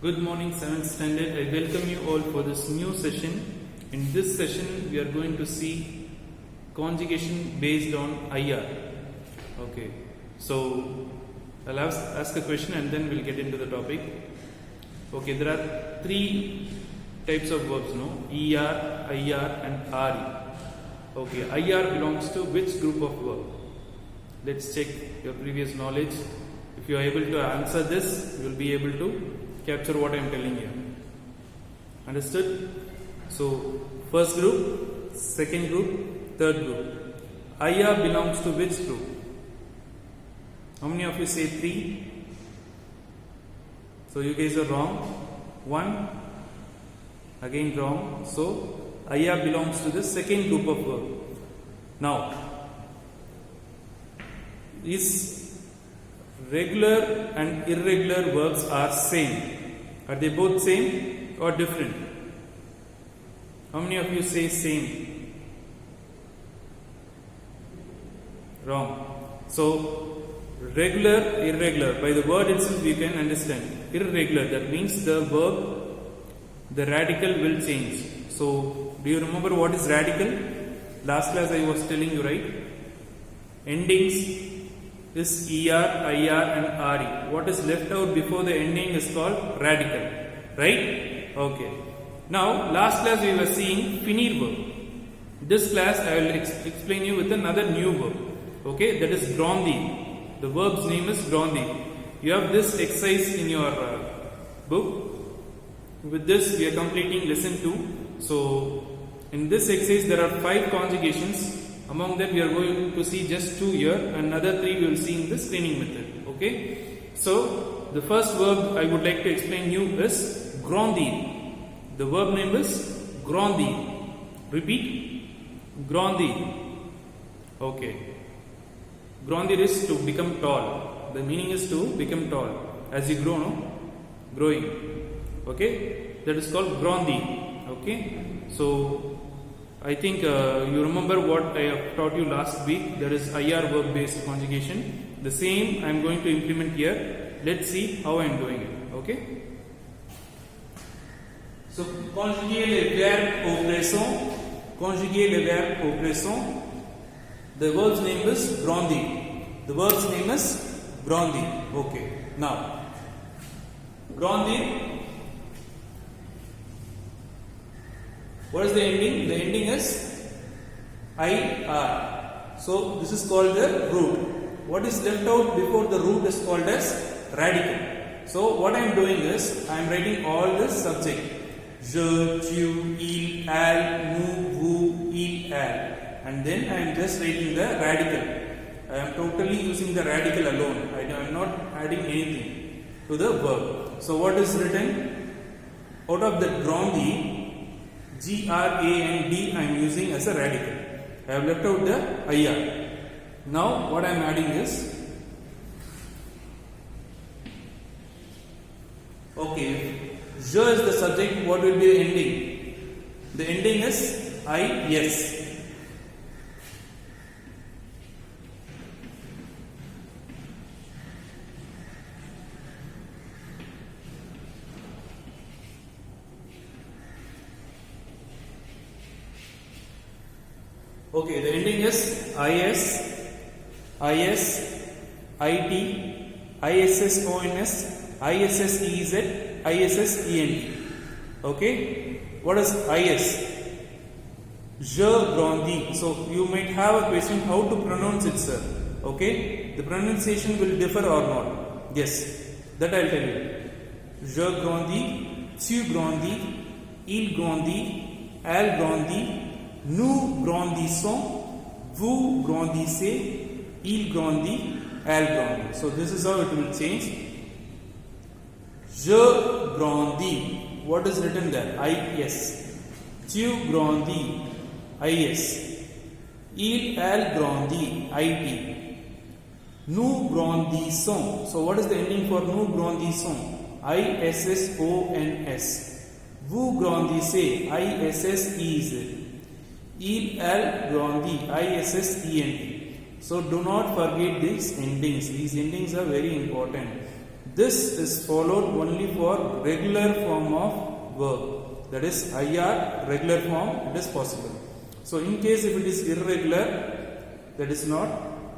Good morning, 7th standard. I welcome you all for this new session. In this session, we are going to see conjugation based on IR. Okay, so I'll ask a question and then we'll get into the topic. Okay, there are three types of verbs, no? ER, IR, and RE. Okay, IR belongs to which group of verb? Let's check your previous knowledge. If you are able to answer this, you will be able to capture what I am telling you. Understood? So, first group, second group, third group. IR belongs to which group? How many of you say 3? So, you guys are wrong. 1, again wrong. So, IR belongs to the second group of verb. Now, is regular and irregular verbs are same? Are they both same or different? How many of you say same? Wrong. So, regular, irregular, by the word itself you can understand. Irregular, that means the verb, the radical will change. So, do you remember what is radical? Last class I was telling you, right? Endings is ER, IR and RE. What is left out before the ending is called radical. Right? Okay. Now, last class we were seeing finir verb. This class I will explain you with another new verb. Okay? That is grondi. The verb's name is grondi. You have this exercise in your book. With this we are completing lesson 2. So, in this exercise there are 5 conjugations. Among them we are going to see just 2 here and another 3 we will see in the screening method. Okay. So, the first verb I would like to explain you is grondi. The verb name is grondi. Repeat. Grondi. Okay. Grondi is to become tall. The meaning is to become tall. As you grow, no? Growing. Okay. That is called grondi. Okay. So, I think you remember what I have taught you last week. That is IR verb based conjugation. The same I am going to implement here. Let's see how I am doing it. Okay. So, conjuguer les verbes au présent. Conjuguer les verbes au présent. The verb's name is grondi. The verb's name is grondi. Okay. Now, grondi. What is the ending? The ending is IR. So, this is called the root. What is left out before the root is called as radical. So, what I am doing is, I am writing all this subject. Je, tu, il, elle, nous, vous, il, elle. And then I am just writing the radical. I am totally using the radical alone. I am not adding anything to the verb. So, what is written? Out of the grondi, G, R, A and D I am using as a radical. I have left out the IR. Now what I am adding is, okay, je is the subject, what will be the ending? The ending is IS. Okay, the ending is IS, IT, ISSONS, ISSEZ, ISSENT. Okay, what is IS? Je grandis. So, you might have a question how to pronounce it, sir. Okay, the pronunciation will differ or not. Yes, that I will tell you. Je grandis, tu grandis, il grandit, elle grandit. Nous grandissons, vous grandissez, il grandit, elle grandit. So this is how it will change. Je grandis. What is written there? IS. Tu grandis. IS. Il, elle grandit. IT. Nous grandissons. So what is the ending for nous grandissons? ISSONS. Vous grandissez. ISSEZ. Il, elle grandit. ISSENT. So do not forget these endings. These endings are very important. This is followed only for regular form of verb. That is IR regular form, it is possible. So in case if it is irregular, that is not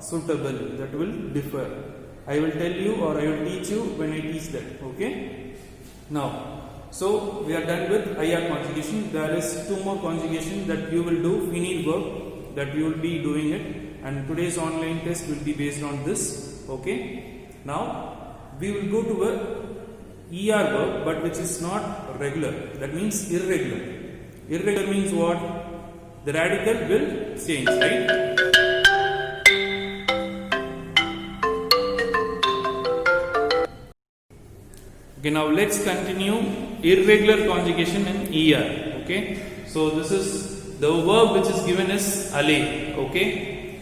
suitable, that will differ. I will tell you or I will teach you when I teach that. Okay. Now, so we are done with IR conjugation. There is two more conjugation that you will do, finite verb, that you will be doing it, and today's online test will be based on this. Okay. Now we will go to a ER verb, but which is not regular. That means irregular. Irregular means what? The radical will change, right? Okay, now let's continue irregular conjugation in ER. Okay, so this is the verb which is given as aller. Okay,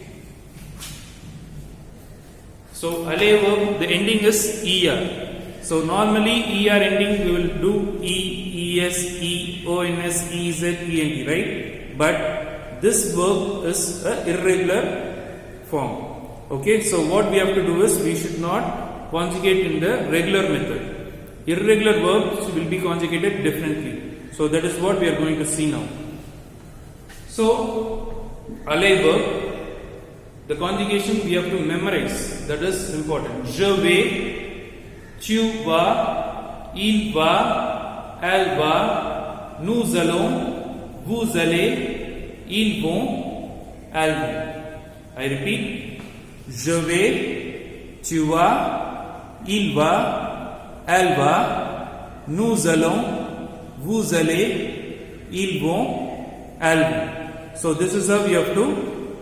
so aller verb, the ending is ER. So normally ER ending we will do E, ES, E, ONS, EZ, ENT, right? But this verb is a irregular form. Okay, so what we have to do is we should not conjugate in the regular method. Irregular verbs will be conjugated differently. So that is what we are going to see now. So aller verb, the conjugation we have to memorize. That is important. Je vais, tu vas, il va, elle va, nous allons, vous allez, ils vont, elles vont. I repeat. Je vais, tu vas, il va, elle va, nous allons, vous allez, ils vont, elles vont. So this is how we have to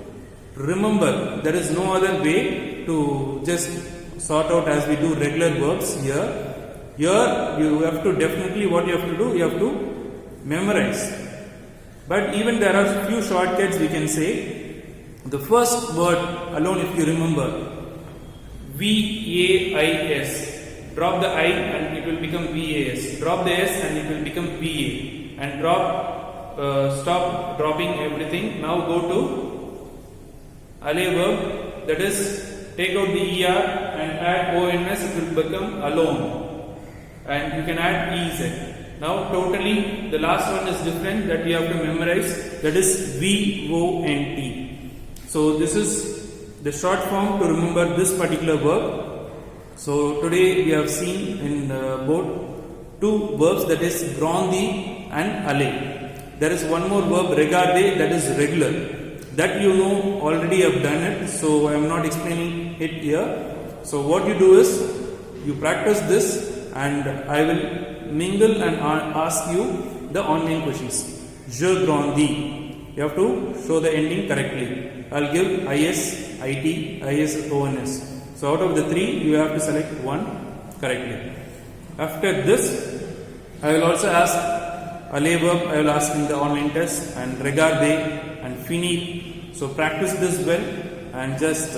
remember. There is no other way to just sort out as we do regular verbs here. Here you have to definitely, what you have to do, you have to memorize. But even there are few shortcuts we can say. The first word alone, if you remember, VAIS. Drop the I and it will become VAS. Drop the S and it will become VA. And stop dropping everything. Now go to aller verb. That is, take out the ER and add ONS. It will become alone. And you can add EZ. Now totally the last one is different that you have to memorize. That is VONT. So this is the short form to remember this particular verb. So today we have seen in the board two verbs, that is grandi and aller. There is one more verb, regarder, that is regular. That you know already have done it, so I am not explaining it here. So what you do is you practice this and I will mingle and ask you the online questions. Je grandis. You have to show the ending correctly. I will give IS, IT, IS, ONS. So out of the three, you have to select one correctly. After this, I will also ask aller verb, I will ask in the online test, and regarder and finite. So practice this well and just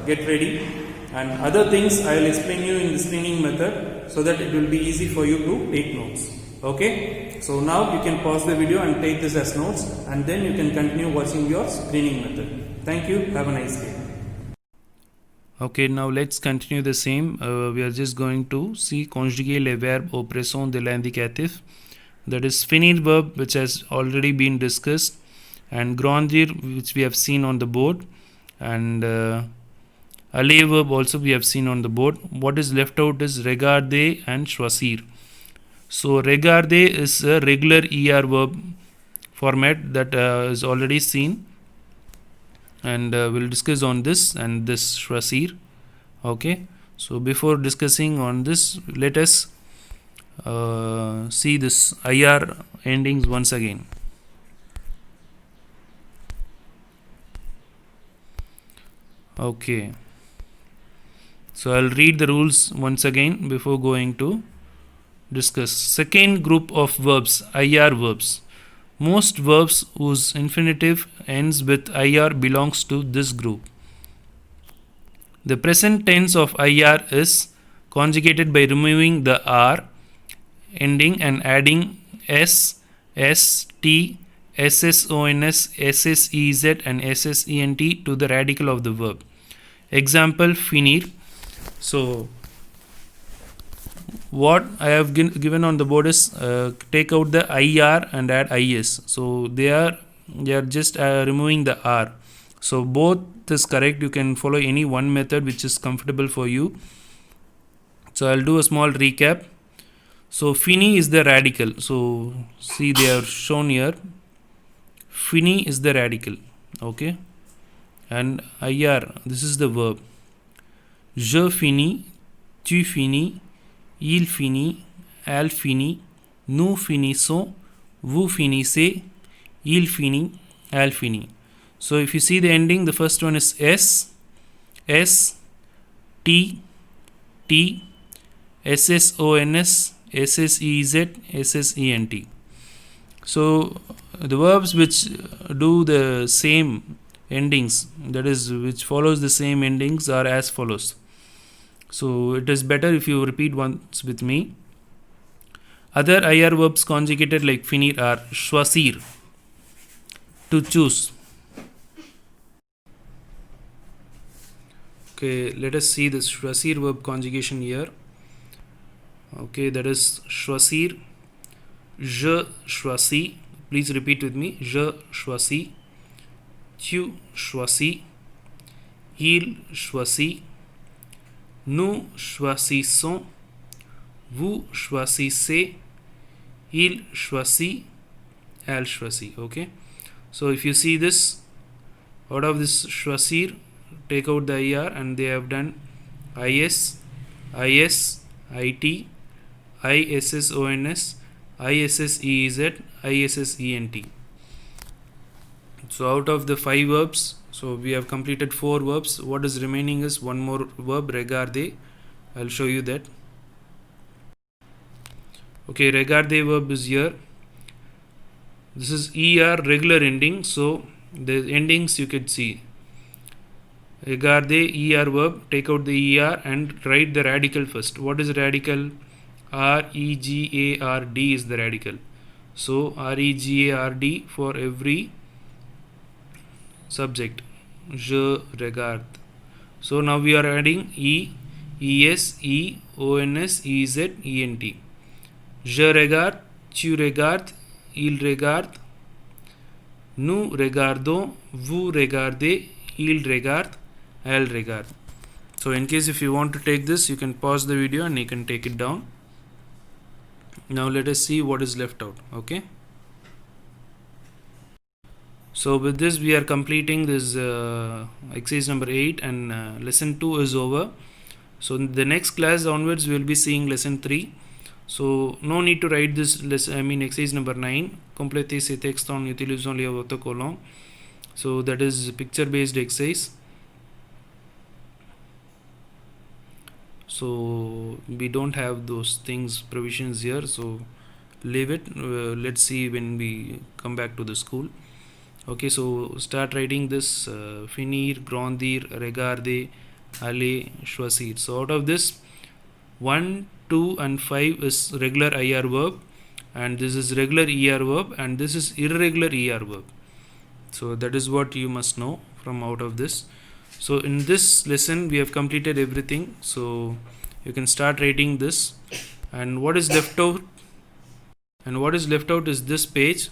get ready. And other things I will explain you in the screening method so that it will be easy for you to take notes. Okay? So now you can pause the video and take this as notes, and then you can continue watching your screening method. Thank you. Have a nice day. Okay, now let's continue the same. We are just going to see conjuguer les verbes au présent de l'indicatif. That is finite verb, which has already been discussed, and grandir, which we have seen on the board, and aller verb also we have seen on the board. What is left out is regarder and choisir. So regarder is a regular ER verb format that is already seen, and we'll discuss on this and this choisir. Okay, so before discussing on this, let us see this IR endings once again. Okay, so I'll read the rules once again before going to discuss. Second group of verbs, IR verbs. Most verbs whose infinitive ends with IR belongs to this group. The present tense of IR is conjugated by removing the R ending and adding S, S, T, SSONS, SSEZ and SSENT to the radical of the verb. Example, finir. So what I have given on the board is take out the IR and add IS. So they are just removing the R. So both is correct. You can follow any one method which is comfortable for you. So I'll do a small recap. So Fini is the radical. So see, they are shown here. Fini is the radical. Okay. And IR, this is the verb. Je finis, tu finis, il finit, elle finit, nous finissons, vous finissez, il finit, elle finit. So if you see the ending, the first one is S, S, T, T, SSONS, SSEZ, SSENT. So the verbs which do the same endings, that is, which follows the same endings, are as follows. So it is better if you repeat once with me. Other IR verbs conjugated like finir are choisir, to choose. Okay, let us see this choisir verb conjugation here. Okay, that is choisir, je choisis. Please repeat with me. Je choisis, tu choisis, il choisit, nous choisissons, vous choisissez, il choisit, elle choisit. Okay, so if you see this, out of this choisir, take out the IR, and they have done IS, IS, IT, ISSONS, ISSEZ, ISSENT. So out of the 5 verbs, so we have completed 4 verbs. What is remaining is one more verb, regarder. I'll show you that. Okay, regarder verb is here. This is ER, regular ending. So the endings you could see. Regarder, ER verb, take out the ER and write the radical first. What is radical? REGARD is the radical. So REGARD for every subject. Je regarde. So now we are adding E, ES, E, ONS, EZ, ENT. Je regarde, tu regardes, il regarde, nous regardons, vous regardez, il regarde, elle regarde. So in case if you want to take this, you can pause the video and you can take it down. Now let us see what is left out. Okay. So with this we are completing this exercise number 8, and lesson 2 is over. So in the next class onwards we will be seeing lesson 3. So no need to write this exercise number 9. Completez ces textes en utilisant les autocollants. So that is picture based exercise. So we don't have those things provisions here, so leave it. Let's see when we come back to the school. Okay, so start writing this finir, grandir, regarder, aller, choisir. So out of this, 1, 2 and 5 is regular IR verb, and this is regular ER verb, and this is irregular ER verb. So that is what you must know from out of this. So in this lesson we have completed everything, so you can start writing this, and what is left out is this page.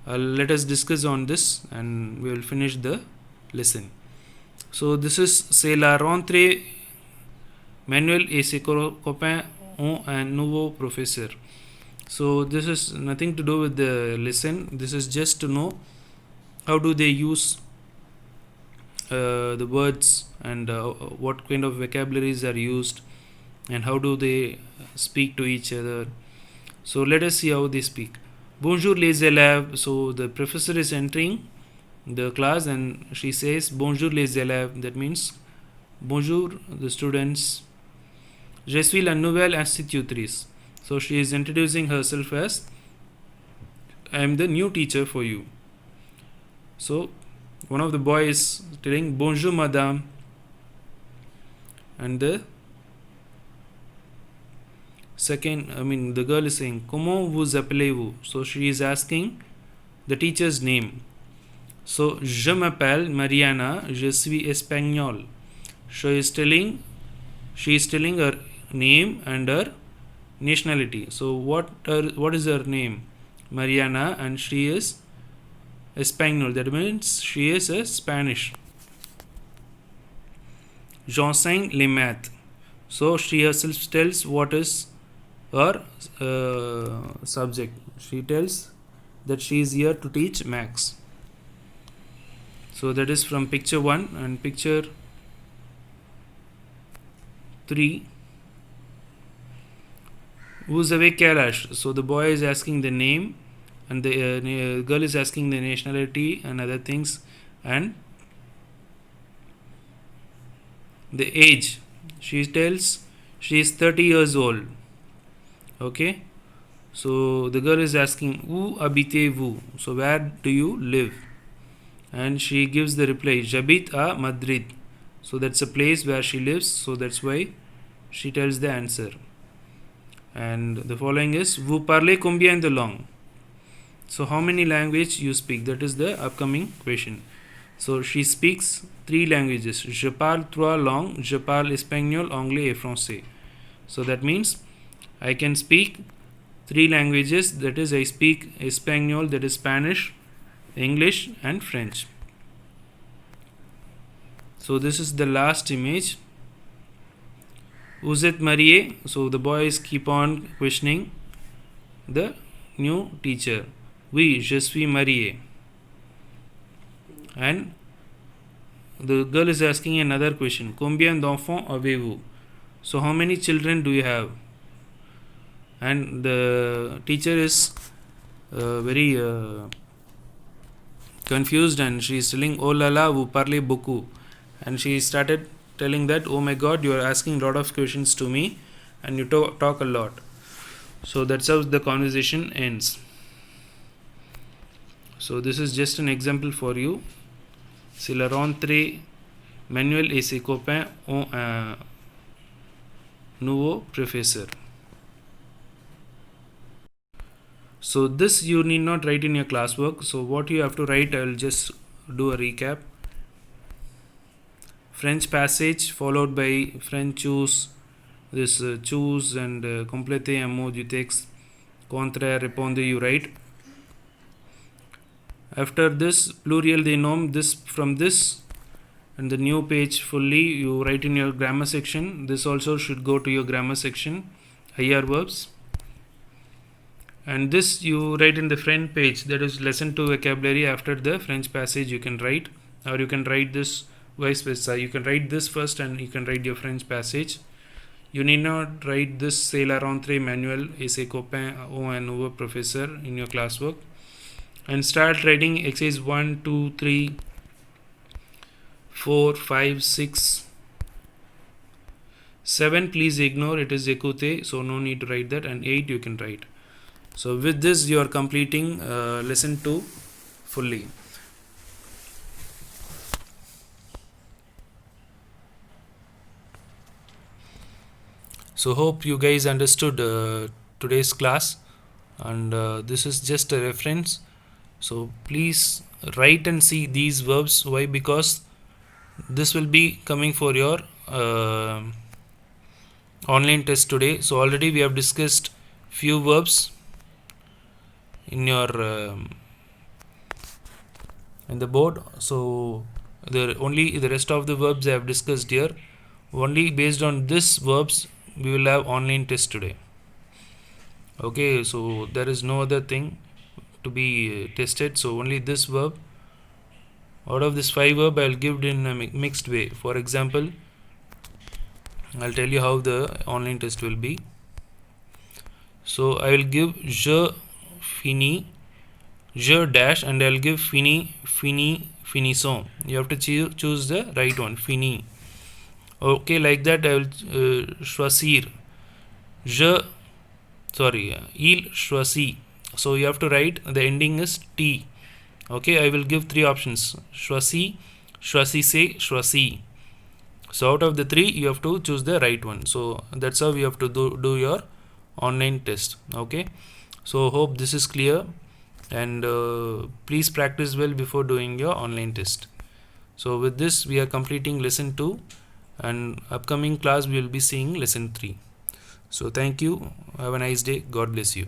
Let us discuss on this and we will finish the lesson. So this is c'est la rentrée, Manuel et ses copains ont un nouveau professeur. So this is nothing to do with the lesson. This is just to know how do they use the words, and what kind of vocabularies are used, and how do they speak to each other. So let us see how they speak. Bonjour les élèves. So the professor is entering the class and she says bonjour les élèves. That means bonjour the students. Je suis la nouvelle institutrice. So she is introducing herself as I am the new teacher for you. So one of the boys is telling bonjour madame, and the the girl is saying comment vous appelez-vous. So she is asking the teacher's name. So je m'appelle Mariana, je suis espagnole. She is telling her name and her nationality. So what is her name? Mariana, and she is Espanol. That means she is a Spanish. J'enseigne les maths. So she herself tells what is her subject. She tells that she is here to teach maths. So that is from picture 1, and picture 3. Vous avez quel âge? So the boy is asking the name, and the girl is asking the nationality and other things, and the age. She tells she is 30 years old. Okay. So the girl is asking, où habitez-vous? So where do you live? And she gives the reply, j'habite à Madrid. So that's a place where she lives, so that's why she tells the answer. And the following is, vous parlez combien de langues? So how many languages you speak? That is the upcoming question. So she speaks 3 languages. Je parle 3 langues. Je parle espagnol, anglais et français. So that means I can speak 3 languages. That is, I speak Espanol, that is Spanish, English and French. So this is the last image. Vous êtes marié? So the boys keep on questioning the new teacher. Oui, je suis marié. And the girl is asking another question. Combien d'enfants avez-vous? So how many children do you have? And the teacher is very confused, and she is telling, oh la la, vous parlez beaucoup. And she started telling that, oh my god, you are asking a lot of questions to me and you talk a lot. So that's how the conversation ends. So this is just an example for you. C'est la rentrée. Manuel et ses copains ont un nouveau professeur. So this you need not write in your classwork. So what you have to write, I will just do a recap. French passage followed by French choose. This choose and compléter un mot du texte. Contraire, répondez, you write. After this, pluriel des noms, this from this, and the new page fully you write in your grammar section. This also should go to your grammar section. IR verbs. And this you write in the front page, that is lesson 2 vocabulary. After the French passage you can write, or you can write this vice versa. You can write this first and you can write your French passage. You need not write this c'est la rentrée Manuel et ses copains ont un nouveau professeur in your classwork. And start writing exercise 1, 2, 3, 4, 5, 6, 7. Please ignore, it is écouter, so no need to write that. And 8 you can write. So with this you are completing lesson 2 fully. So hope you guys understood today's class, and this is just a reference. So please write and see these verbs. Why? Because this will be coming for your online test today. So already we have discussed few verbs in your in the board. So the rest of the verbs I have discussed here. Only based on this verbs we will have online test today. Okay, so there is no other thing to be tested. So only this verb. Out of this 5 verb I will give it in a mixed way. For example, I'll tell you how the online test will be. So I will give je finis, je dash, and I will give fini, finissons. You have to choose the right one, fini. Okay, like that I will choisir. Il choisit. So you have to write, the ending is T. Okay, I will give 3 options. Choisis, choisissez, choisis. So out of the 3 you have to choose the right one. So that's how you have to do your online test. Okay, so hope this is clear, and please practice well before doing your online test. So with this we are completing lesson 2, and upcoming class we will be seeing lesson 3. So thank you. Have a nice day. God bless you.